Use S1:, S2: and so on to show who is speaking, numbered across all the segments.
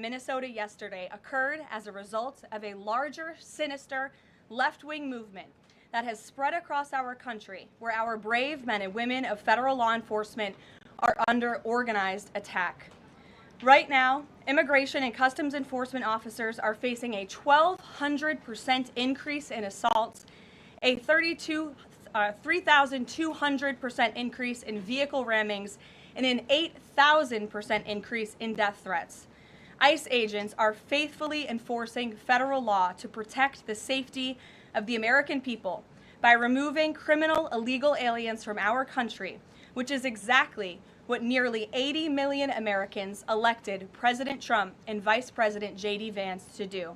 S1: Minnesota yesterday occurred as a result of a larger, sinister, left-wing movement that has spread across our country, where our brave men and women of federal law enforcement are under organized attack. Right now, immigration and customs enforcement officers are facing a 1,200% increase in assaults, a 3,200% increase in vehicle rammings, and an 8,000% increase in death threats. ICE agents are faithfully enforcing federal law to protect the safety of the American people by removing criminal illegal aliens from our country, which is exactly what nearly 80 million Americans elected President Trump and Vice President J.D. Vance to do.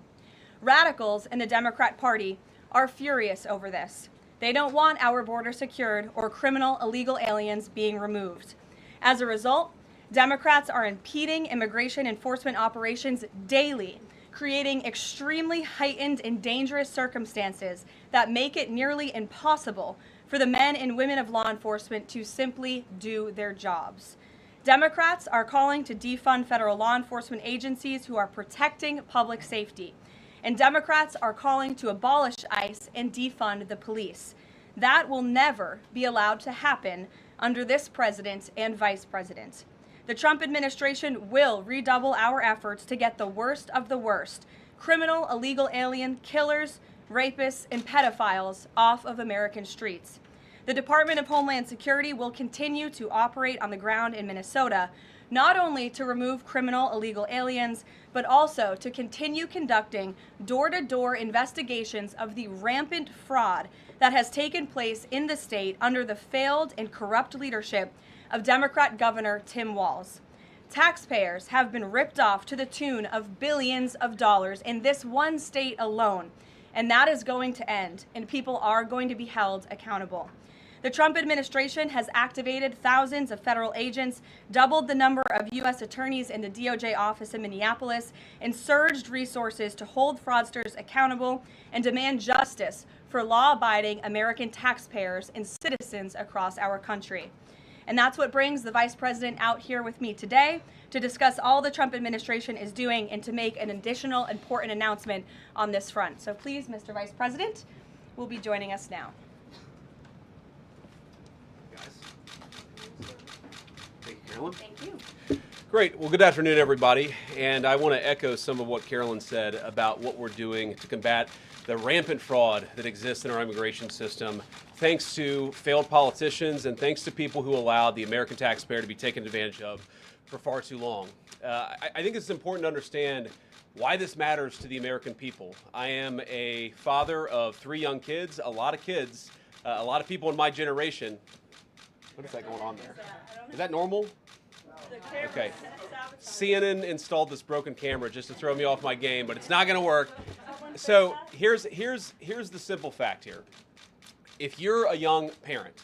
S1: Radicals in the Democrat Party are furious over this. They don't want our border secured or criminal illegal aliens being removed. As a result, Democrats are impeding immigration enforcement operations daily, creating extremely heightened and dangerous circumstances that make it nearly impossible for the men and women of law enforcement to simply do their jobs. Democrats are calling to defund federal law enforcement agencies who are protecting public safety. And Democrats are calling to abolish ICE and defund the police. That will never be allowed to happen under this president and vice president. The Trump administration will redouble our efforts to get the worst of the worst, criminal illegal alien killers, rapists, and pedophiles off of American streets. The Department of Homeland Security will continue to operate on the ground in Minnesota, not only to remove criminal illegal aliens, but also to continue conducting door-to-door investigations of the rampant fraud that has taken place in the state under the failed and corrupt leadership of Democrat Governor Tim Walz. Taxpayers have been ripped off to the tune of billions of dollars in this one state alone, and that is going to end, and people are going to be held accountable. The Trump administration has activated thousands of federal agents, doubled the number of U.S. attorneys in the DOJ office in Minneapolis, and surged resources to hold fraudsters accountable and demand justice for law-abiding American taxpayers and citizens across our country. And that's what brings the Vice President out here with me today to discuss all the Trump administration is doing and to make an additional important announcement on this front. So please, Mr. Vice President, will be joining us now.
S2: Thank you, Carolyn.
S1: Thank you.
S2: Great. Well, good afternoon, everybody. And I want to echo some of what Carolyn said about what we're doing to combat the rampant fraud that exists in our immigration system, thanks to failed politicians and thanks to people who allowed the American taxpayer to be taken advantage of for far too long. I think it's important to understand why this matters to the American people. I am a father of 3 young kids, a lot of people in my generation. What is that going on there? Is that normal? Okay. CNN installed this broken camera just to throw me off my game, but it's not going to work. So here's the simple fact here. If you're a young parent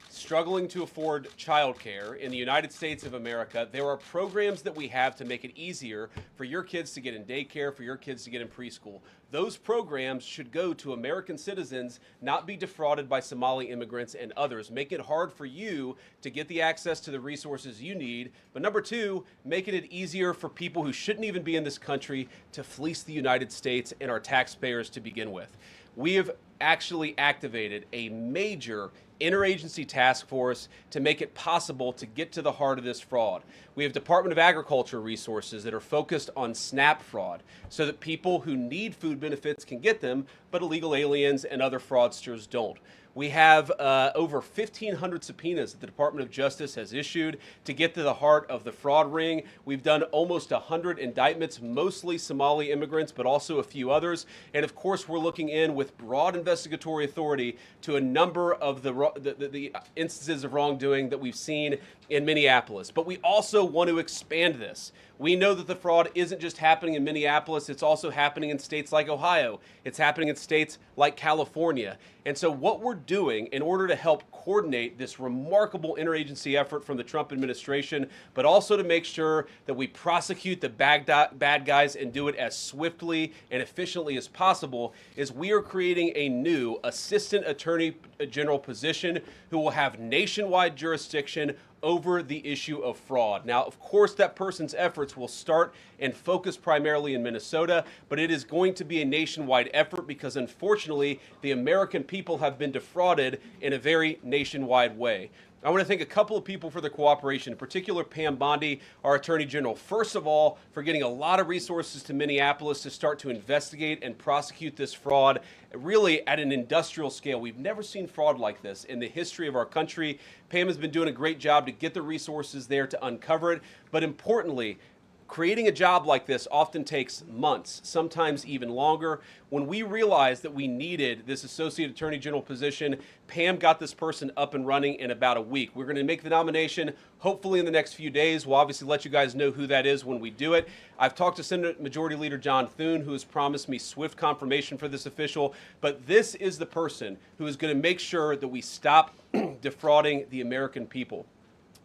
S2: struggling to afford childcare in the United States of America, there are programs that we have to make it easier for your kids to get in daycare, for your kids to get in preschool. Those programs should go to American citizens, not be defrauded by Somali immigrants and others. Make it hard for you to get the access to the resources you need. But number 2, making it easier for people who shouldn't even be in this country to fleece the United States and our taxpayers to begin with. We have actually activated a major interagency task force to make it possible to get to the heart of this fraud. We have Department of Agriculture resources that are focused on SNAP fraud so that people who need food benefits can get them, but illegal aliens and other fraudsters don't. We have over 1,500 subpoenas that the Department of Justice has issued to get to the heart of the fraud ring. We've done almost 100 indictments, mostly Somali immigrants, but also a few others. And of course, we're looking in with broad investigatory authority to a number of the instances of wrongdoing that we've seen in Minneapolis. But we also want to expand this. We know that the fraud isn't just happening in Minneapolis, it's also happening in states like Ohio. It's happening in states like California. And so what we're doing in order to help coordinate this remarkable interagency effort from the Trump administration, but also to make sure that we prosecute the bad guys and do it as swiftly and efficiently as possible, is we are creating a new Assistant Attorney General position who will have nationwide jurisdiction over the issue of fraud. Now, of course, that person's efforts efforts will start and focus primarily in Minnesota, but it is going to be a nationwide effort because unfortunately the American people have been defrauded in a very nationwide way. I want to thank a couple of people for their cooperation, in particular Pam Bondi, our Attorney General. First of all, for getting a lot of resources to Minneapolis to start to investigate and prosecute this fraud, really at an industrial scale. We've never seen fraud like this in the history of our country. Pam has been doing a great job to get the resources there to uncover it, but importantly, creating a job like this often takes months, sometimes even longer. When we realized that we needed this Associate Attorney General position, Pam got this person up and running in about a week. We're going to make the nomination hopefully in the next few days. We'll obviously let you guys know who that is when we do it. I've talked to Senate Majority Leader John Thune, who has promised me swift confirmation for this official, but this is the person who is going to make sure that we stop defrauding the American people.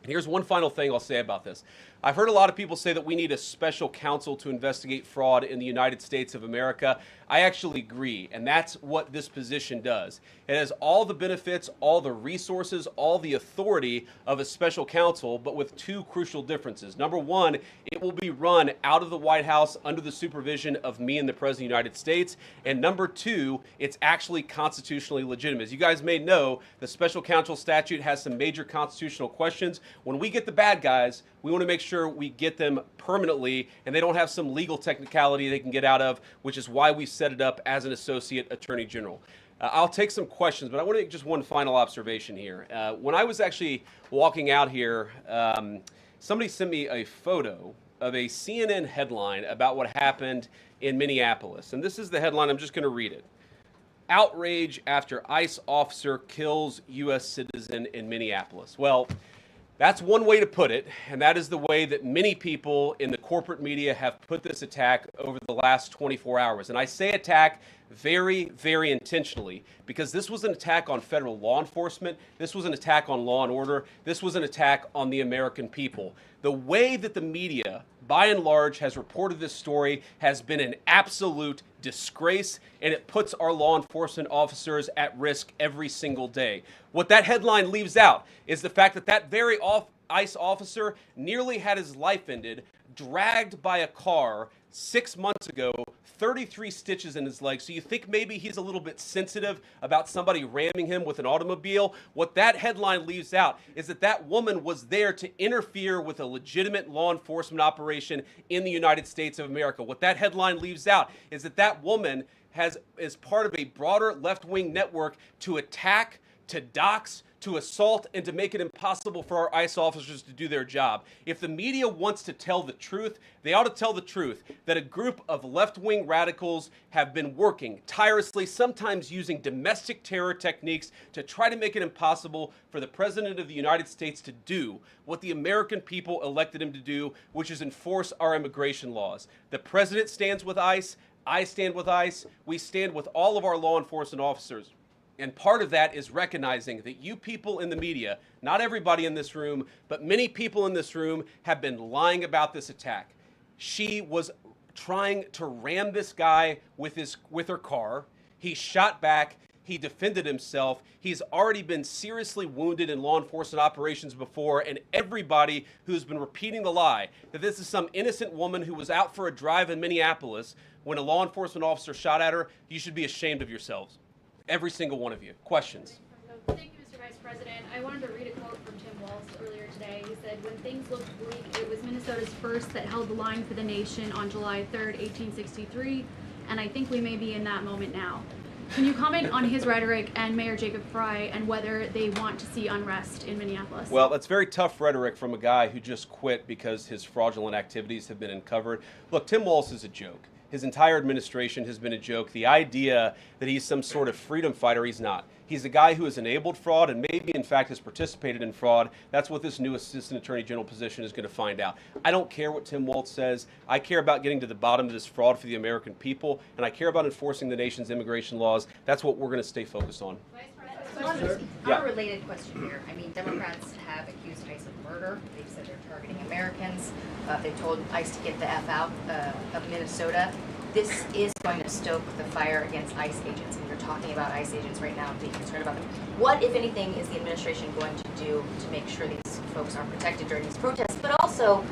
S2: And here's one final thing I'll say about this. I've heard a lot of people say that we need a special counsel to investigate fraud in the United States of America. I actually agree, and that's what this position does. It has all the benefits, all the resources, all the authority of a special counsel, but with two crucial differences. Number one, it will be run out of the White House under the supervision of me and the President of the United States. And number two, it's actually constitutionally legitimate. As you guys may know, the special counsel statute has some major constitutional questions. When we get the bad guys, we want to make sure we get them permanently and they don't have some legal technicality they can get out of, which is why we set it up as an Associate Attorney General. I'll take some questions, but I want to make just one final observation here. When I was actually walking out here, somebody sent me a photo of a CNN headline about what happened in Minneapolis. And this is the headline. I'm just going to read it. Outrage after ICE officer kills U.S. citizen in Minneapolis. Well, that's one way to put it, and that is the way that many people in the corporate media have put this attack over the last 24 hours. And I say attack very, very intentionally because this was an attack on federal law enforcement. This was an attack on law and order. This was an attack on the American people. The way that the media, by and large, has reported this story has been an absolute disgrace, and it puts our law enforcement officers at risk every single day. What that headline leaves out is the fact that that very ICE officer nearly had his life ended, dragged by a car 6 months ago, 33 stitches in his leg. So you think maybe he's a little bit sensitive about somebody ramming him with an automobile? What that headline leaves out is that that woman was there to interfere with a legitimate law enforcement operation in the United States of America. What that headline leaves out is that that woman is part of a broader left-wing network to attack, to dox, to assault, and to make it impossible for our ICE officers to do their job. If the media wants to tell the truth, they ought to tell the truth that a group of left-wing radicals have been working tirelessly, sometimes using domestic terror techniques to try to make it impossible for the President of the United States to do what the American people elected him to do, which is enforce our immigration laws. The President stands with ICE, I stand with ICE, we stand with all of our law enforcement officers. And part of that is recognizing that you people in the media, not everybody in this room, but many people in this room have been lying about this attack. She was trying to ram this guy with her car. He shot back. He defended himself. He's already been seriously wounded in law enforcement operations before, and everybody who's been repeating the lie that this is some innocent woman who was out for a drive in Minneapolis when a law enforcement officer shot at her, you should be ashamed of yourselves. Every single one of you. Questions?
S3: Thank you, Mr. Vice President. I wanted to read a quote from Tim Walz earlier today. He said, "When things looked bleak, it was Minnesota's first that held the line for the nation on July 3rd, 1863, and I think we may be in that moment now." Can you comment on his rhetoric and Mayor Jacob Frey and whether they want to see unrest in Minneapolis?
S2: Well, that's very tough rhetoric from a guy who just quit because his fraudulent activities have been uncovered. Look, Tim Walz is a joke. His entire administration has been a joke. The idea that he's some sort of freedom fighter, he's not. He's a guy who has enabled fraud and maybe, in fact, has participated in fraud. That's what this new Assistant Attorney General position is going to find out. I don't care what Tim Walz says. I care about getting to the bottom of this fraud for the American people, and I care about enforcing the nation's immigration laws. That's what we're going to stay focused on.
S4: On a related question here, I mean, Democrats have accused ICE of murder. They've said they're targeting Americans. They've told ICE to get the F out of Minnesota. This is going to stoke the fire against ICE agents, and you're talking about ICE agents right now and being concerned about them. What, if anything, is the administration going to do to make sure these folks are protected during these protests? But also,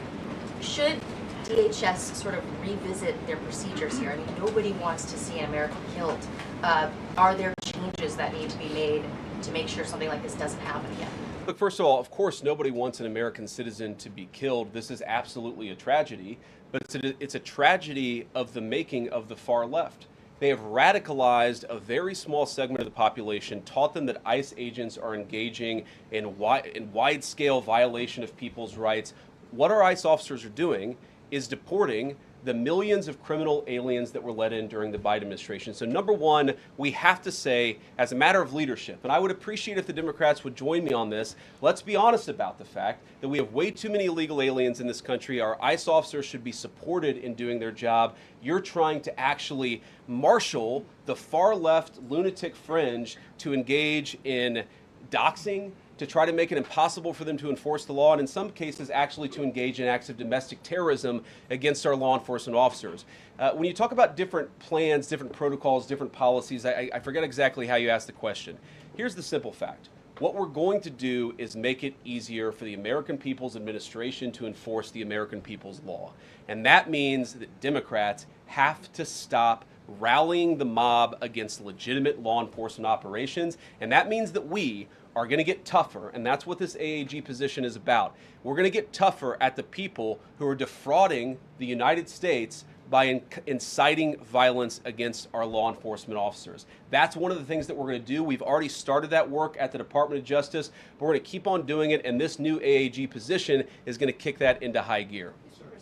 S4: should DHS sort of revisit their procedures here? I mean, nobody wants to see an American killed. Are there changes that need to be made to make sure something like this doesn't happen again?
S2: Look, first of all, of course, nobody wants an American citizen to be killed. This is absolutely a tragedy, but it's a tragedy of the making of the far left. They have radicalized a very small segment of the population, taught them that ICE agents are engaging in wide-scale violation of people's rights. What our ICE officers are doing is deporting the millions of criminal aliens that were let in during the Biden administration. So number one, we have to say, as a matter of leadership, and I would appreciate if the Democrats would join me on this, let's be honest about the fact that we have way too many illegal aliens in this country. Our ICE officers should be supported in doing their job. You're trying to actually marshal the far left lunatic fringe to engage in doxing, to try to make it impossible for them to enforce the law, and in some cases actually to engage in acts of domestic terrorism against our law enforcement officers. When you talk about different plans, different protocols, different policies, I forget exactly how you asked the question. Here's the simple fact. What we're going to do is make it easier for the American People's Administration to enforce the American people's law. And that means that Democrats have to stop rallying the mob against legitimate law enforcement operations, and that means that we are going to get tougher, and that's what this AAG position is about. We're going to get tougher at the people who are defrauding the United States by inciting violence against our law enforcement officers. That's one of the things that we're going to do. We've already started that work at the Department of Justice, but we're going to keep on doing it, and this new AAG position is going to kick that into high gear.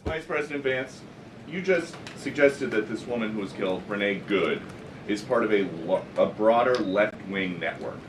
S5: Vice President Vance, you just suggested that this woman who was killed, Renee Good, is part of a broader left-wing network.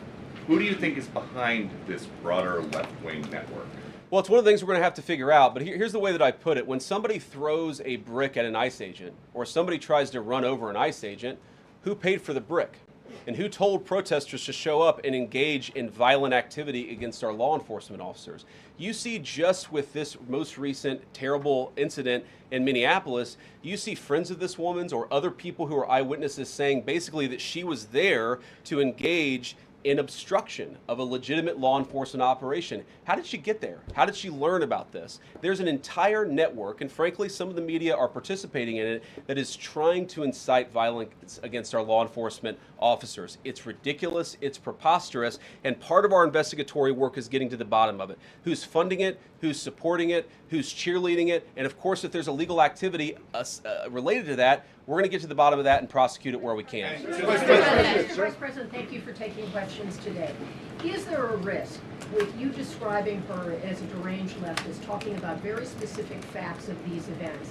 S5: Who do you think is behind this broader left-wing network?
S2: Well, it's one of the things we're going to have to figure out, but here's the way that I put it. When somebody throws a brick at an ICE agent, or somebody tries to run over an ICE agent, who paid for the brick? And who told protesters to show up and engage in violent activity against our law enforcement officers? You see, just with this most recent terrible incident in Minneapolis, you see friends of this woman's or other people who are eyewitnesses saying basically that she was there to engage in obstruction of a legitimate law enforcement operation. How did she get there? How did she learn about this? There's an entire network, and frankly, some of the media are participating in it, that is trying to incite violence against our law enforcement officers. It's ridiculous, it's preposterous, and part of our investigatory work is getting to the bottom of it. Who's funding it? Who's supporting it? Who's cheerleading it? And of course, if there's illegal activity related to that, we're going to get to the bottom of that and prosecute it where we can.
S6: Vice President, thank you for taking questions today. Is there a risk with you describing her as a deranged leftist, talking about very specific facts of these events,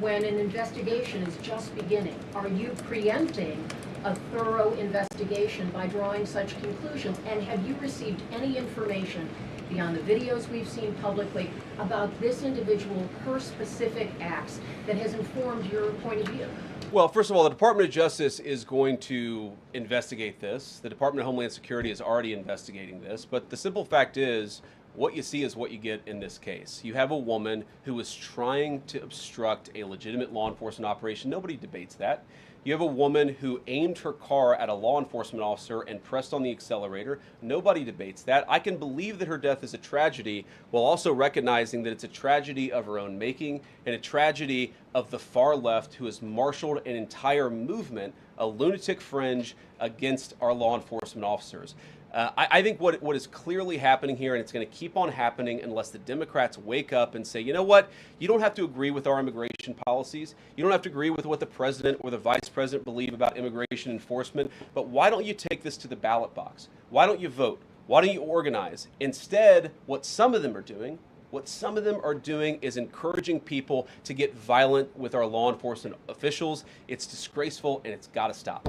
S6: when an investigation is just beginning? Are you preempting a thorough investigation by drawing such conclusions? And have you received any information beyond the videos we've seen publicly about this individual, her specific acts, that has informed your point of view?
S2: Well, first of all, the Department of Justice is going to investigate this. The Department of Homeland Security is already investigating this. But the simple fact is, what you see is what you get in this case. You have a woman who is trying to obstruct a legitimate law enforcement operation. Nobody debates that. You have a woman who aimed her car at a law enforcement officer and pressed on the accelerator. Nobody debates that. I can believe that her death is a tragedy, while also recognizing that it's a tragedy of her own making and a tragedy of the far left, who has marshaled an entire movement, a lunatic fringe, against our law enforcement officers. I think what is clearly happening here, and it's going to keep on happening unless the Democrats wake up and say, you know what, you don't have to agree with our immigration policies. You don't have to agree with what the president or the vice president believe about immigration enforcement, but why don't you take this to the ballot box? Why don't you vote? Why don't you organize? Instead, what some of them are doing is encouraging people to get violent with our law enforcement officials. It's disgraceful, and it's got to stop.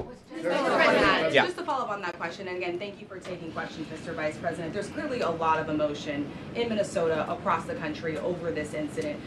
S7: Just to follow up on that question, and again, thank you for taking questions, Mr. Vice President. There's clearly a lot of emotion in Minnesota, across the country, over this incident.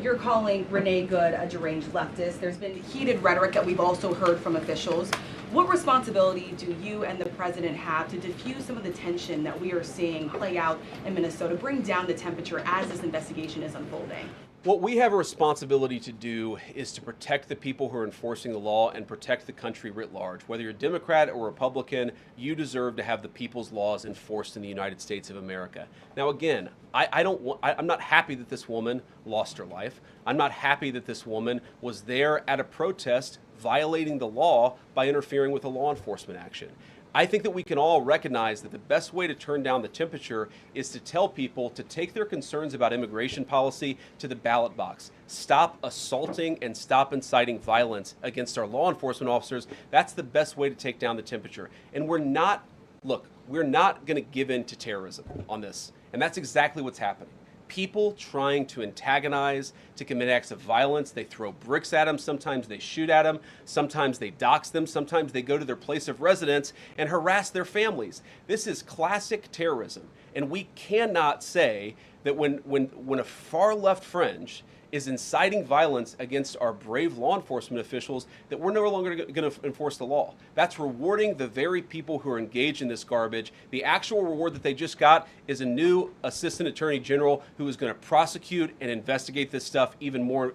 S7: You're calling Renee Good a deranged leftist. There's been heated rhetoric that we've also heard from officials. What responsibility do you and the president have to diffuse some of the tension that we are seeing play out in Minnesota, bring down the temperature as this investigation is unfolding?
S2: What we have a responsibility to do is to protect the people who are enforcing the law and protect the country writ large. Whether you're Democrat or Republican, you deserve to have the people's laws enforced in the United States of America. Now again, I'm not happy that this woman lost her life. I'm not happy that this woman was there at a protest violating the law by interfering with a law enforcement action. I think that we can all recognize that the best way to turn down the temperature is to tell people to take their concerns about immigration policy to the ballot box. Stop assaulting and stop inciting violence against our law enforcement officers. That's the best way to take down the temperature. And we're not going to give in to terrorism on this. And that's exactly what's happening. People trying to antagonize, to commit acts of violence. They throw bricks at them. Sometimes they shoot at them. Sometimes they dox them. Sometimes they go to their place of residence and harass their families. This is classic terrorism. And we cannot say that when a far left fringe is inciting violence against our brave law enforcement officials, that we're no longer going to enforce the law. That's rewarding the very people who are engaged in this garbage. The actual reward that they just got is a new Assistant Attorney General who is going to prosecute and investigate this stuff even more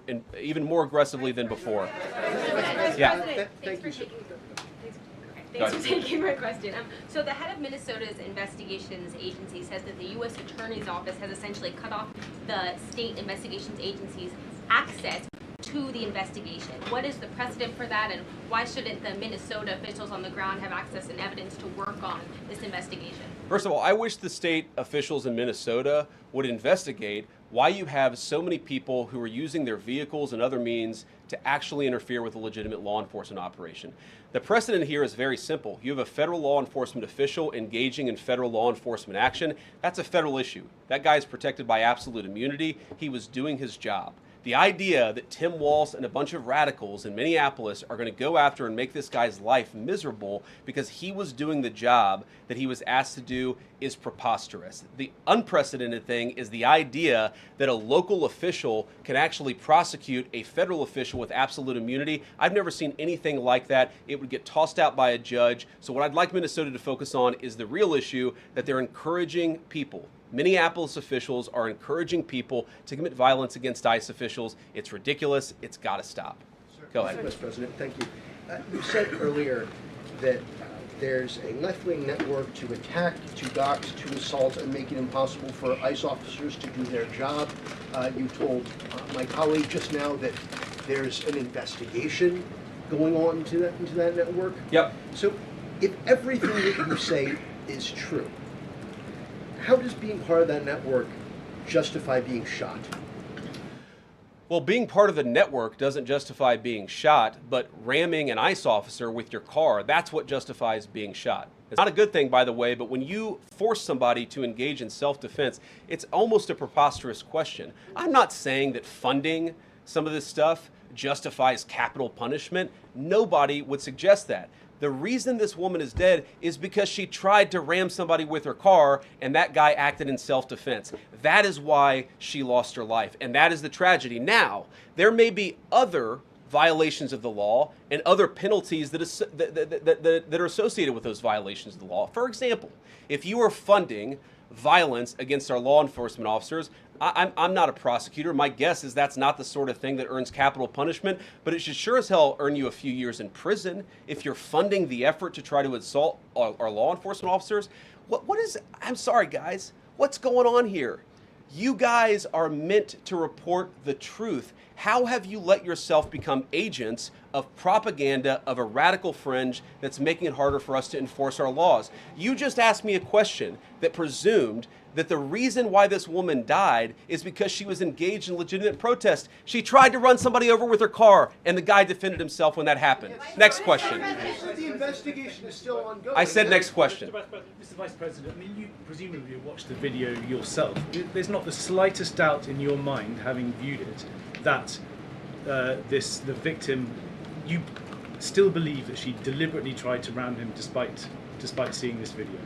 S2: aggressively than before. Yeah.
S8: Thanks for taking my question. So the head of Minnesota's investigations agency says that the U.S. Attorney's Office has essentially cut off the state investigations agency's access to the investigation. What is the precedent for that, and why shouldn't the Minnesota officials on the ground have access and evidence to work on this investigation?
S2: First of all, I wish the state officials in Minnesota would investigate why you have so many people who are using their vehicles and other means to actually interfere with a legitimate law enforcement operation. The precedent here is very simple. You have a federal law enforcement official engaging in federal law enforcement action. That's a federal issue. That guy is protected by absolute immunity. He was doing his job. The idea that Tim Walz and a bunch of radicals in Minneapolis are going to go after and make this guy's life miserable because he was doing the job that he was asked to do is preposterous. The unprecedented thing is the idea that a local official can actually prosecute a federal official with absolute immunity. I've never seen anything like that. It would get tossed out by a judge. So what I'd like Minnesota to focus on is the real issue, that they're encouraging people. Minneapolis officials are encouraging people to commit violence against ICE officials. It's ridiculous. It's got to stop. Go ahead.
S9: Mr. President, thank you. You said earlier that there's a left-wing network to attack, to dox, to assault, and make it impossible for ICE officers to do their job. You told my colleague just now that there's an investigation going on into that network.
S2: Yep.
S9: So if everything that you say is true, how does being part of that network justify being shot?
S2: Well, being part of the network doesn't justify being shot, but ramming an ICE officer with your car, that's what justifies being shot. It's not a good thing, by the way, but when you force somebody to engage in self-defense, it's almost a preposterous question. I'm not saying that funding some of this stuff justifies capital punishment. Nobody would suggest that. The reason this woman is dead is because she tried to ram somebody with her car and that guy acted in self-defense. That is why she lost her life, and that is the tragedy. Now, there may be other violations of the law and other penalties that are associated with those violations of the law. For example, if you are funding violence against our law enforcement officers, I'm not a prosecutor. My guess is that's not the sort of thing that earns capital punishment, but it should sure as hell earn you a few years in prison if you're funding the effort to try to assault our law enforcement officers. What is, I'm sorry guys, what's going on here? You guys are meant to report the truth. How have you let yourself become agents of propaganda of a radical fringe that's making it harder for us to enforce our laws? You just asked me a question that presumed that the reason why this woman died is because she was engaged in legitimate protest. She tried to run somebody over with her car, and the guy defended himself when that happened. Next question.
S9: The investigation is still ongoing.
S2: I said next question.
S10: Mr. Vice President, I mean, you presumably watched the video yourself. There's not the slightest doubt in your mind, having viewed it, that the victim, you still believe that she deliberately tried to ram him despite seeing this video?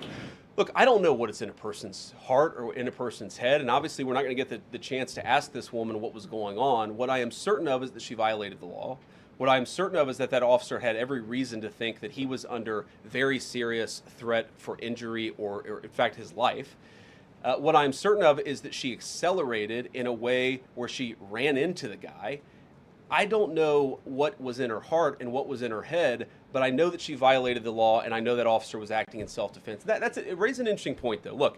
S2: Look, I don't know what is in a person's heart or in a person's head, and obviously we're not going to get the chance to ask this woman what was going on. What I am certain of is that she violated the law. What I'm certain of is that that officer had every reason to think that he was under very serious threat for injury or in fact, his life. What I'm certain of is that she accelerated in a way where she ran into the guy. I don't know what was in her heart and what was in her head, but I know that she violated the law, and I know that officer was acting in self-defense. It raises an interesting point, though. Look,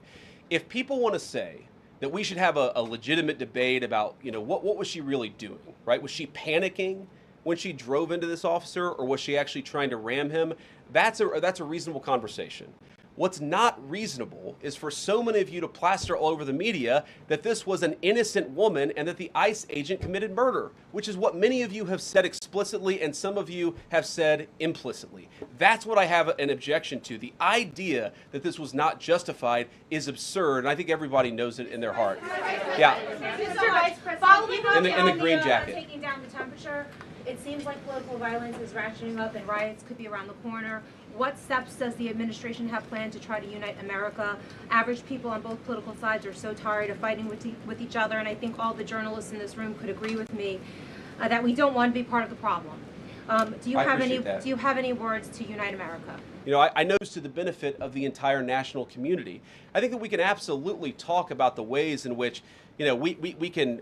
S2: if people want to say that we should have a legitimate debate about, what was she really doing, right? Was she panicking when she drove into this officer, or was she actually trying to ram him? That's a reasonable conversation. What's not reasonable is for so many of you to plaster all over the media that this was an innocent woman and that the ICE agent committed murder, which is what many of you have said explicitly and some of you have said implicitly. That's what I have an objection to. The idea that this was not justified is absurd, and I think everybody knows it in their heart. Yeah.
S11: Mr. Vice President,
S2: in the green jacket.
S11: Taking down the temperature, it seems like political violence is ratcheting up and riots could be around the corner. What steps does the administration have planned to try to unite America? Average people on both political sides are so tired of fighting with each other, and I think all the journalists in this room could agree with me that we don't want to be part of the problem. Do you have any words to unite America?
S2: I know it's to the benefit of the entire national community. I think that we can absolutely talk about the ways in which we can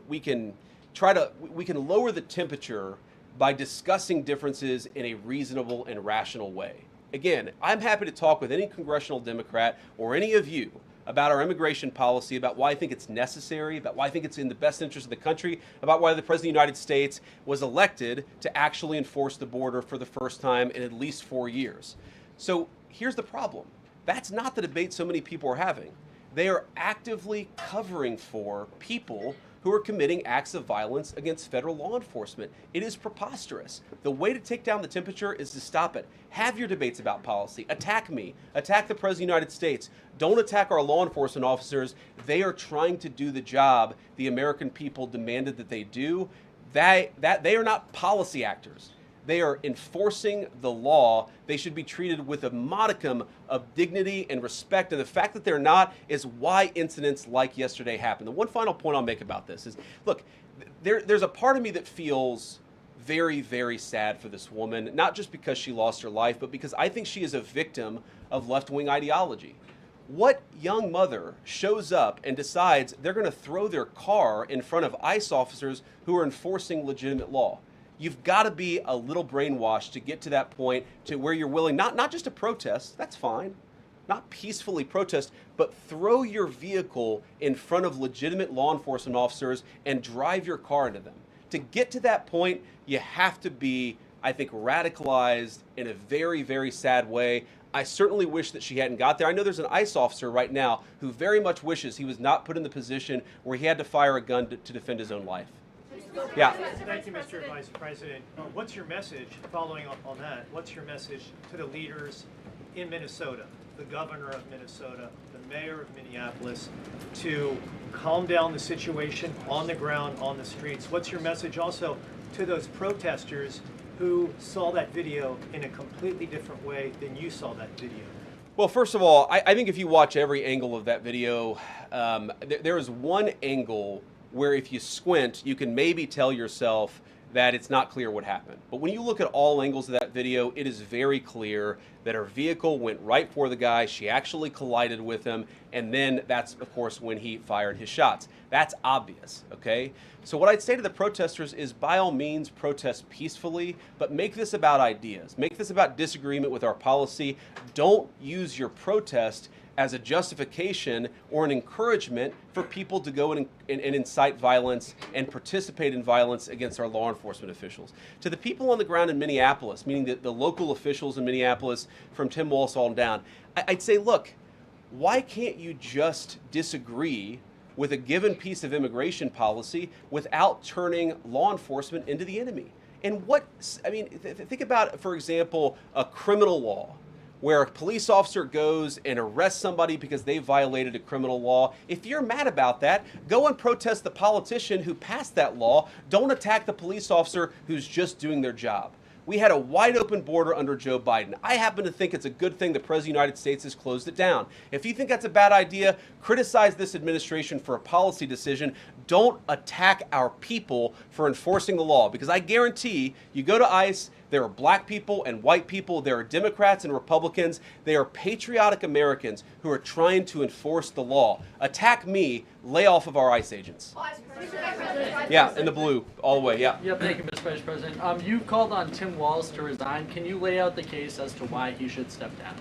S2: lower the temperature by discussing differences in a reasonable and rational way. Again, I'm happy to talk with any congressional Democrat or any of you about our immigration policy, about why I think it's necessary, about why I think it's in the best interest of the country, about why the President of the United States was elected to actually enforce the border for the first time in at least 4 years. So here's the problem. That's not the debate so many people are having. They are actively covering for people who are committing acts of violence against federal law enforcement. It is preposterous. The way to take down the temperature is to stop it. Have your debates about policy. Attack me. Attack the President of the United States. Don't attack our law enforcement officers. They are trying to do the job the American people demanded that they do. They are not policy actors. They are enforcing the law. They should be treated with a modicum of dignity and respect. And the fact that they're not is why incidents like yesterday happened. The one final point I'll make about this is, look, there's a part of me that feels very, very sad for this woman, not just because she lost her life, but because I think she is a victim of left-wing ideology. What young mother shows up and decides they're going to throw their car in front of ICE officers who are enforcing legitimate law? You've got to be a little brainwashed to get to that point to where you're willing, not just to protest, that's fine, not peacefully protest, but throw your vehicle in front of legitimate law enforcement officers and drive your car into them. To get to that point, you have to be, I think, radicalized in a very, very sad way. I certainly wish that she hadn't got there. I know there's an ICE officer right now who very much wishes he was not put in the position where he had to fire a gun to defend his own life. Yeah.
S12: Thank you, Mr. Vice President. What's your message, following up on that, what's your message to the leaders in Minnesota, the governor of Minnesota, the mayor of Minneapolis, to calm down the situation on the ground, on the streets? What's your message also to those protesters who saw that video in a completely different way than you saw that video?
S2: Well, first of all, I think if you watch every angle of that video, there is one angle where if you squint, you can maybe tell yourself that it's not clear what happened. But when you look at all angles of that video, it is very clear that her vehicle went right for the guy, she actually collided with him, and then that's, of course, when he fired his shots. That's obvious, okay? So what I'd say to the protesters is, by all means, protest peacefully, but make this about ideas. Make this about disagreement with our policy. Don't use your protest as a justification or an encouragement for people to go and incite violence and participate in violence against our law enforcement officials. To the people on the ground in Minneapolis, meaning the local officials in Minneapolis from Tim Walz on down, I'd say, look, why can't you just disagree with a given piece of immigration policy without turning law enforcement into the enemy? And think about, for example, a criminal law, where a police officer goes and arrests somebody because they violated a criminal law. If you're mad about that, go and protest the politician who passed that law. Don't attack the police officer who's just doing their job. We had a wide open border under Joe Biden. I happen to think it's a good thing the President of the United States has closed it down. If you think that's a bad idea, criticize this administration for a policy decision. don't attack our people for enforcing the law, because I guarantee you go to ICE, there are black people and white people, there are Democrats and Republicans, they are patriotic Americans who are trying to enforce the law. Attack me, lay off of our ICE agents. Yeah, in the blue, all the way, yeah.
S13: Yep, thank you, Mr. Vice President. You called on Tim Walz to resign. Can you lay out the case as to why he should step down?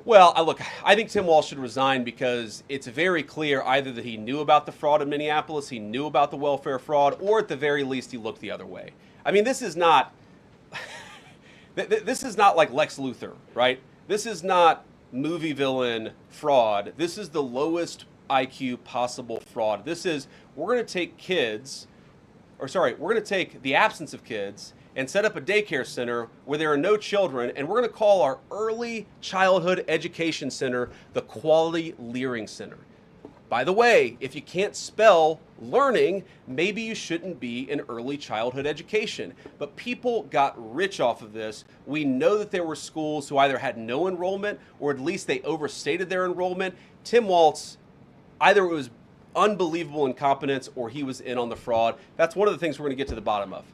S2: Well, look, I think Tim Walz should resign because it's very clear either that he knew about the fraud in Minneapolis, he knew about the welfare fraud, or at the very least he looked the other way. I mean, this is not this is not like Lex Luthor, right? This is not movie villain fraud. This is the lowest IQ possible fraud. This is, we're going to take kids, or sorry, we're going to take the absence of kids and set up a daycare center where there are no children, and we're going to call our early childhood education center the Quality Learning Center. By the way, if you can't spell learning, maybe you shouldn't be in early childhood education. But people got rich off of this. We know that there were schools who either had no enrollment or at least they overstated their enrollment. Tim Walz, either it was unbelievable incompetence or he was in on the fraud. That's one of the things we're going to get to the bottom of.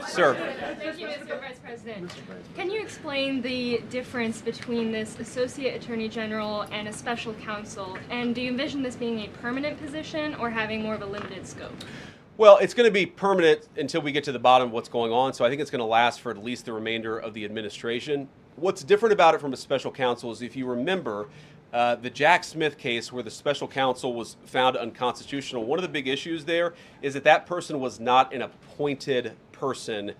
S2: Sir.
S14: Thank you, Mr. Vice President. Can you explain the difference between this Associate Attorney General and a special counsel? And do you envision this being a permanent position or having more of a limited scope?
S2: Well, it's going to be permanent until we get to the bottom of what's going on, so I think it's going to last for at least the remainder of the administration. What's different about it from a special counsel is, if you remember, the Jack Smith case where the special counsel was found unconstitutional, one of the big issues there is that that person was not an appointed person,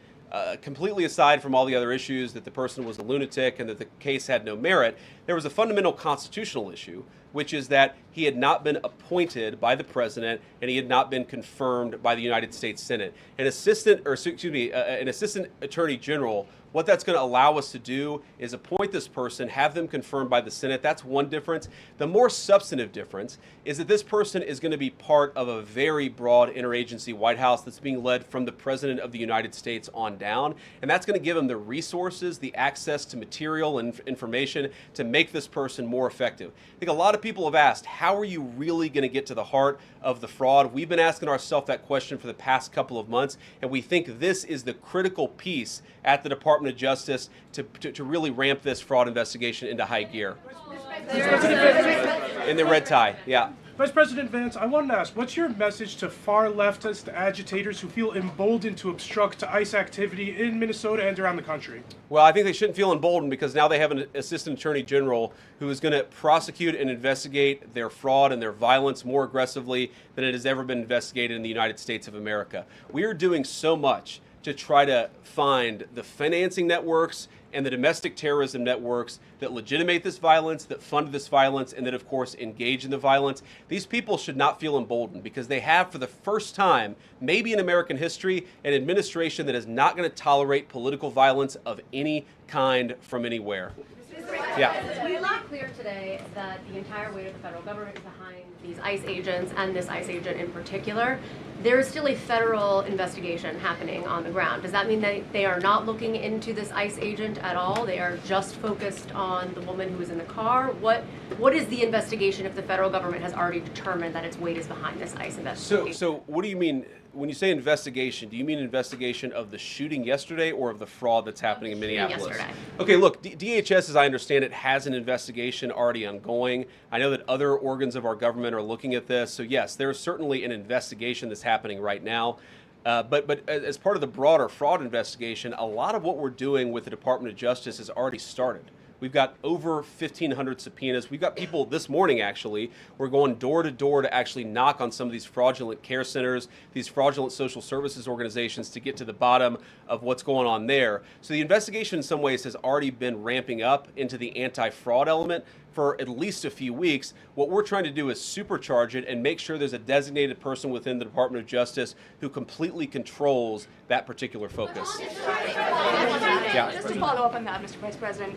S2: completely aside from all the other issues that the person was a lunatic and that the case had no merit. There was a fundamental constitutional issue, which is that he had not been appointed by the president and he had not been confirmed by the United States Senate. An assistant attorney general, what that's going to allow us to do is appoint this person, have them confirmed by the Senate. That's one difference. The more substantive difference is that this person is going to be part of a very broad interagency White House that's being led from the President of the United States on down. And that's going to give him the resources, the access to material and information to make this person more effective. I think a lot of people have asked, how are you really going to get to the heart of the fraud? We've been asking ourselves that question for the past couple of months, and we think this is the critical piece at the Department of Justice to really ramp this fraud investigation into high gear. In the red tie, yeah.
S15: Vice President Vance, I wanted to ask, what's your message to far leftist agitators who feel emboldened to obstruct ICE activity in Minnesota and around the country?
S2: Well, I think they shouldn't feel emboldened because now they have an assistant attorney general who is going to prosecute and investigate their fraud and their violence more aggressively than it has ever been investigated in the United States of America. We are doing so much to try to find the financing networks and the domestic terrorism networks that legitimate this violence, that fund this violence, and that, of course, engage in the violence. These people should not feel emboldened because they have, for the first time, maybe in American history, an administration that is not going to tolerate political violence of any kind from anywhere. Yeah.
S16: We not clear today that the entire weight of the federal government is behind these ICE agents and this ICE agent in particular. There is still a federal investigation happening on the ground. Does that mean that they are not looking into this ICE agent at all? They are just focused on the woman who was in the car? What is the investigation if the federal government has already determined that its weight is behind this ICE investigation?
S2: So what do you mean, when you say investigation, do you mean investigation of the shooting yesterday or of the fraud that's happening in Minneapolis?
S16: Yesterday.
S2: Okay, look, DHS, as I understand it, has an investigation already ongoing. I know that other organs of our government are looking at this. So yes, there's certainly an investigation that's happening right now. But as part of the broader fraud investigation, a lot of what we're doing with the Department of Justice has already started. We've got over 1,500 subpoenas. We've got people this morning, actually. We're going door to door to actually knock on some of these fraudulent care centers, these fraudulent social services organizations to get to the bottom of what's going on there. So the investigation in some ways has already been ramping up into the anti-fraud element for at least a few weeks. What we're trying to do is supercharge it and make sure there's a designated person within the Department of Justice who completely controls that particular focus. Yeah.
S17: Just to follow up on that, Mr. Vice President,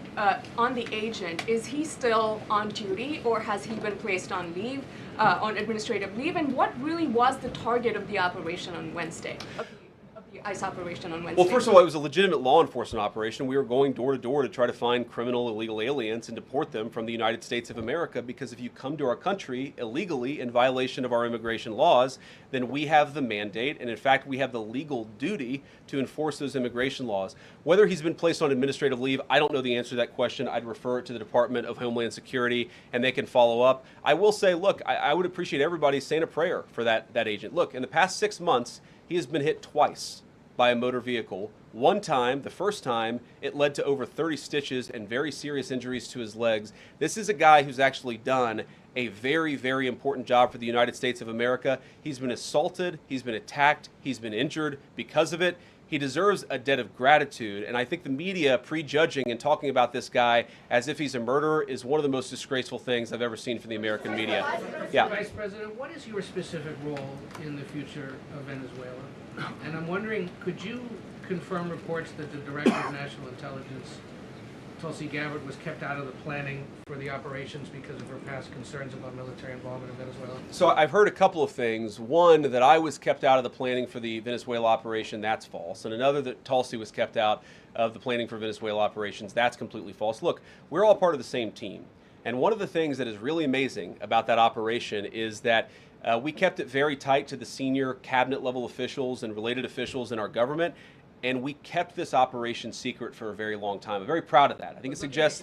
S17: on the agent, is he still on duty or has he been placed on leave, on administrative leave? And what really was the target of the operation on Wednesday, of the ICE operation on Wednesday?
S2: Well, first of all, it was a legitimate law enforcement operation. We were going door to door to try to find criminal illegal aliens and deport them from the United States of America, because if you come to our country illegally in violation of our immigration laws, then we have the mandate, and in fact we have the legal duty to enforce those immigration laws. Whether he's been placed on administrative leave, I don't know the answer to that question. I'd refer it to the Department of Homeland Security and they can follow up. I will say, look, I would appreciate everybody saying a prayer for that agent. Look, in the past 6 months, he has been hit twice by a motor vehicle. One time, the first time, it led to over 30 stitches and very serious injuries to his legs. This is a guy who's actually done a very, very important job for the United States of America. He's been assaulted, he's been attacked, he's been injured because of it. He deserves a debt of gratitude, and I think the media prejudging and talking about this guy as if he's a murderer is one of the most disgraceful things I've ever seen from the American media. Yeah.
S18: Vice President, what is your specific role in the future of Venezuela? And I'm wondering, could you confirm reports that the Director of National Intelligence, Tulsi Gabbard, was kept out of the planning for the operations because of her past concerns about military involvement in Venezuela?
S2: So I've heard a couple of things. One, that I was kept out of the planning for the Venezuela operation, that's false. And another, that Tulsi was kept out of the planning for Venezuela operations, that's completely false. Look, we're all part of the same team. And one of the things that is really amazing about that operation is that we kept it very tight to the senior cabinet level officials and related officials in our government. And we kept this operation secret for a very long time. I'm very proud of that. I think it suggests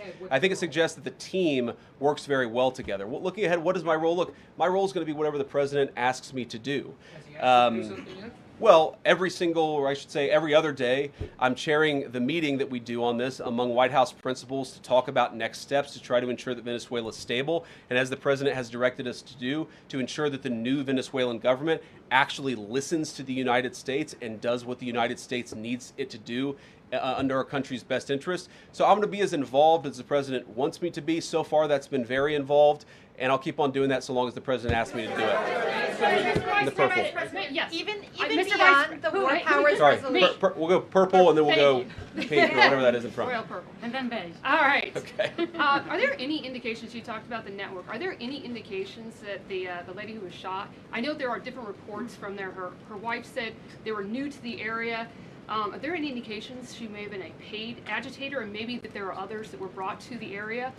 S2: that the team works very well together. Well, looking ahead, what is my role? Look, my role is going to be whatever the president asks me to do.
S18: Has he asked you to do something yet?
S2: Well, every other day, I'm chairing the meeting that we do on this among White House principals to talk about next steps to try to ensure that Venezuela is stable, and as the president has directed us to do, to ensure that the new Venezuelan government actually listens to the United States and does what the United States needs it to do under our country's best interest. So I'm going to be as involved as the president wants me to be. So far, that's been very involved, and I'll keep on doing that so long as the president asks me to do it. In the purple.
S11: Yes.
S4: Even
S11: Mr.
S4: beyond the War Powers
S2: Sorry,
S4: resolution.
S2: we'll go purple and then we'll go pink or whatever that is in front.
S11: Royal purple. And then beige. All right.
S2: Okay.
S19: Are there any indications, you talked about the network, are there any indications that the lady who was shot, I know there are different reports from there, her wife said they were new to the area. Are there any indications she may have been a paid agitator, and maybe that there are others that were brought to the area,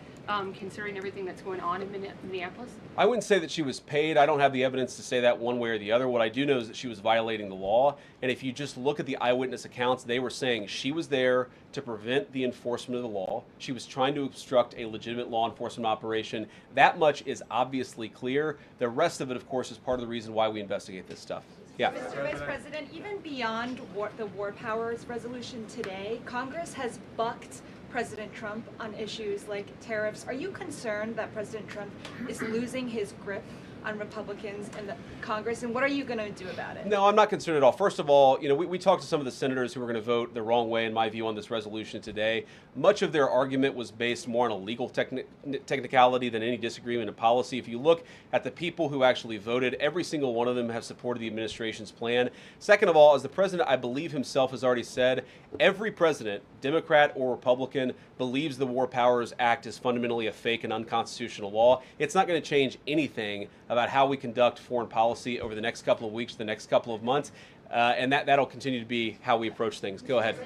S19: considering everything that's going on in Minneapolis?
S2: I wouldn't say that she was paid. I don't have the evidence to say that one way or the other. What I do know is that she was violating the law. And if you just look at the eyewitness accounts, they were saying she was there to prevent the enforcement of the law. She was trying to obstruct a legitimate law enforcement operation. That much is obviously clear. The rest of it, of course, is part of the reason why we investigate this stuff. Yeah.
S20: Mr. Vice President, even beyond the War Powers resolution today, Congress has bucked President Trump on issues like tariffs. Are you concerned that President Trump is losing his grip on Republicans in the Congress, and what are you going to do about it?
S2: No, I'm not concerned at all. First of all, we talked to some of the senators who were going to vote the wrong way, in my view, on this resolution today. Much of their argument was based more on a legal technicality than any disagreement in policy. If you look at the people who actually voted, every single one of them have supported the administration's plan. Second of all, as the president, I believe himself, has already said, every president, Democrat or Republican, believes the War Powers Act is fundamentally a fake and unconstitutional law. It's not going to change anything about how we conduct foreign policy over the next couple of weeks, the next couple of months, and that'll continue to be how we approach things. Go ahead.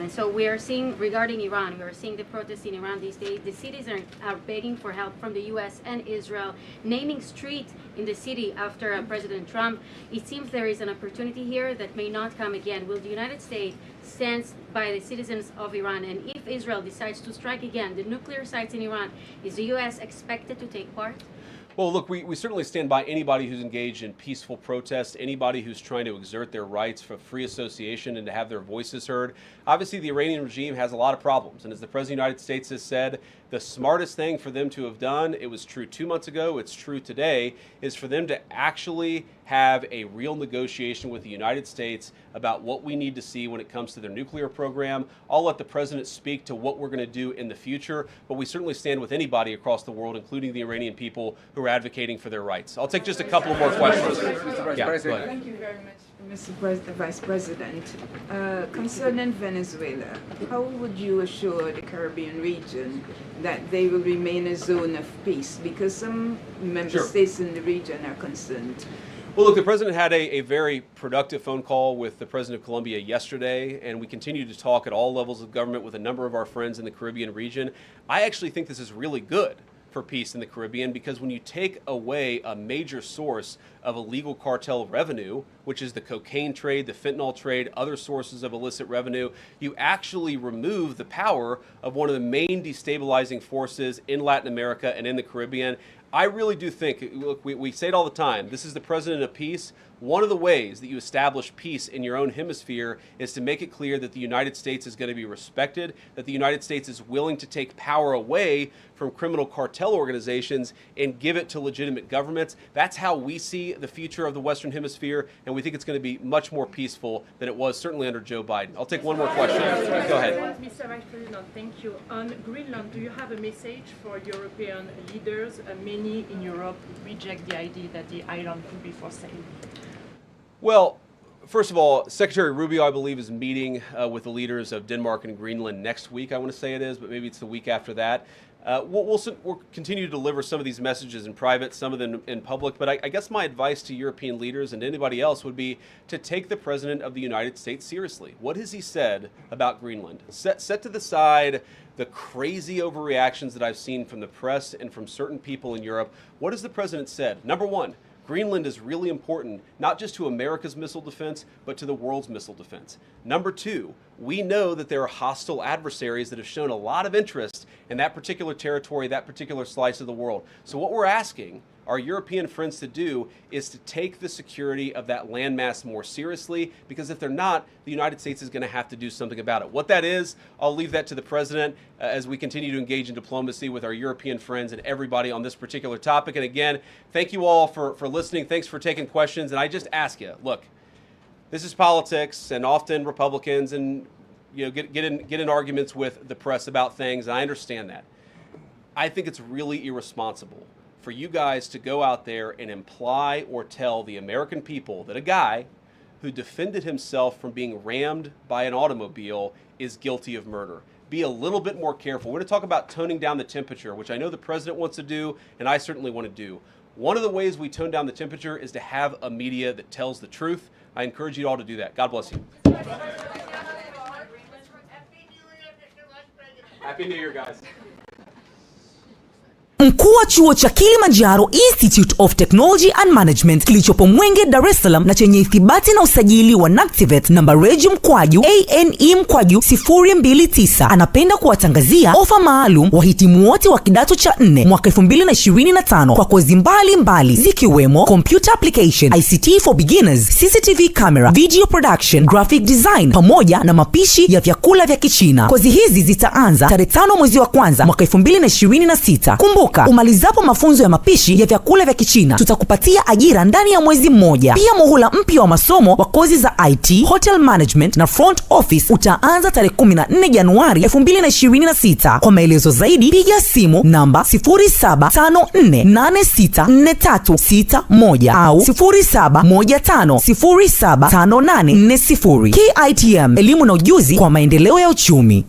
S21: So we are seeing, regarding Iran, we are seeing the protests in Iran these days. The cities are begging for help from the U.S. and Israel, naming streets in the city after President Trump. It seems there is an opportunity here that may not come again. Will the United States stand by the citizens of Iran? And if Israel decides to strike again the nuclear sites in Iran, is the U.S. expected to take part?
S2: Well, look, we certainly stand by anybody who's engaged in peaceful protest, anybody who's trying to exert their rights for free association and to have their voices heard. Obviously, the Iranian regime has a lot of problems, and as the President of the United States has said, the smartest thing for them to have done, it was true 2 months ago, it's true today, is for them to actually have a real negotiation with the United States about what we need to see when it comes to their nuclear program. I'll let the President speak to what we're going to do in the future, but we certainly stand with anybody across the world, including the Iranian people who are advocating for their rights. I'll take just a couple more questions. Yeah, go ahead.
S22: Thank you very much, Mr. Vice President. Concerning Venezuela, how would you assure the Caribbean region that they will remain a zone of peace? Because some member states in the region are concerned.
S2: Well, look, the president had a very productive phone call with the president of Colombia yesterday, and we continue to talk at all levels of government with a number of our friends in the Caribbean region. I actually think this is really good for peace in the Caribbean, because when you take away a major source of illegal cartel revenue, which is the cocaine trade, the fentanyl trade, other sources of illicit revenue, you actually remove the power of one of the main destabilizing forces in Latin America and in the Caribbean. I really do think, look, we say it all the time, this is the president of peace. One of the ways that you establish peace in your own hemisphere is to make it clear that the United States is going to be respected, that the United States is willing to take power away from criminal cartel organizations and give it to legitimate governments. That's how we see the future of the Western Hemisphere, and we think it's going to be much more peaceful than it was certainly under Joe Biden. I'll take one more question. Go ahead.
S1: Mr. Vice President, thank you. On Greenland, do you have a message for European leaders? Many in Europe reject the idea that the island could be for sale.
S2: Well, first of all, Secretary Rubio, I believe, is meeting with the leaders of Denmark and Greenland next week, I want to say it is, but maybe it's the week after that. We'll continue to deliver some of these messages in private, some of them in public, but I guess my advice to European leaders and anybody else would be to take the President of the United States seriously. What has he said about Greenland? Set to the side the crazy overreactions that I've seen from the press and from certain people in Europe. What has the President said? Number one, Greenland is really important, not just to America's missile defense, but to the world's missile defense. Number two, we know that there are hostile adversaries that have shown a lot of interest in that particular territory, that particular slice of the world. So what we're asking our European friends to do is to take the security of that landmass more seriously, because if they're not, the United States is going to have to do something about it. What that is, I'll leave that to the President as we continue to engage in diplomacy with our European friends and everybody on this particular topic. And again, thank you all for listening. Thanks for taking questions. And I just ask you, look, this is politics, and often Republicans and get in arguments with the press about things, and I understand that. I think it's really irresponsible for you guys to go out there and imply or tell the American people that a guy who defended himself from being rammed by an automobile is guilty of murder. Be a little bit more careful. We're going to talk about toning down the temperature, which I know the President wants to do, and I certainly want to do. One of the ways we tone down the temperature is to have a media that tells the truth. I encourage you all to do that. God bless you. Happy New Year, guys.
S3: Mkuu wa chuo cha Kilimanjaro Institute of Technology and Management kilichopo Mwenge, Dar es Salaam na chenye ithibati na usajili wa NACTIVATE namba reg mkwaju ANE mkwaju 029 anapenda kuwatangazia ofa maalum wahitimu wote wa kidato cha 4 mwaka 2025 kwa kozi mbalimbali zikiwemo Computer Application, ICT for Beginners, CCTV Camera, Video Production, Graphic Design pamoja na mapishi ya vyakula vya Kichina. Kozi hizi zitaanza tarehe 5 mwezi wa kwanza mwaka 2026. Kumbuka, umalizapo mafunzo ya mapishi ya vyakula vya Kichina, tutakupatia ajira ndani ya mwezi mmoja. Pia muhula mpya wa masomo wa kozi za IT, Hotel Management na Front Office utaanza tarehe 14 Januari 2026. Kwa maelezo zaidi, piga simu namba 0754864361 au 0715075840. KITM, elimu na ujuzi kwa maendeleo ya uchumi.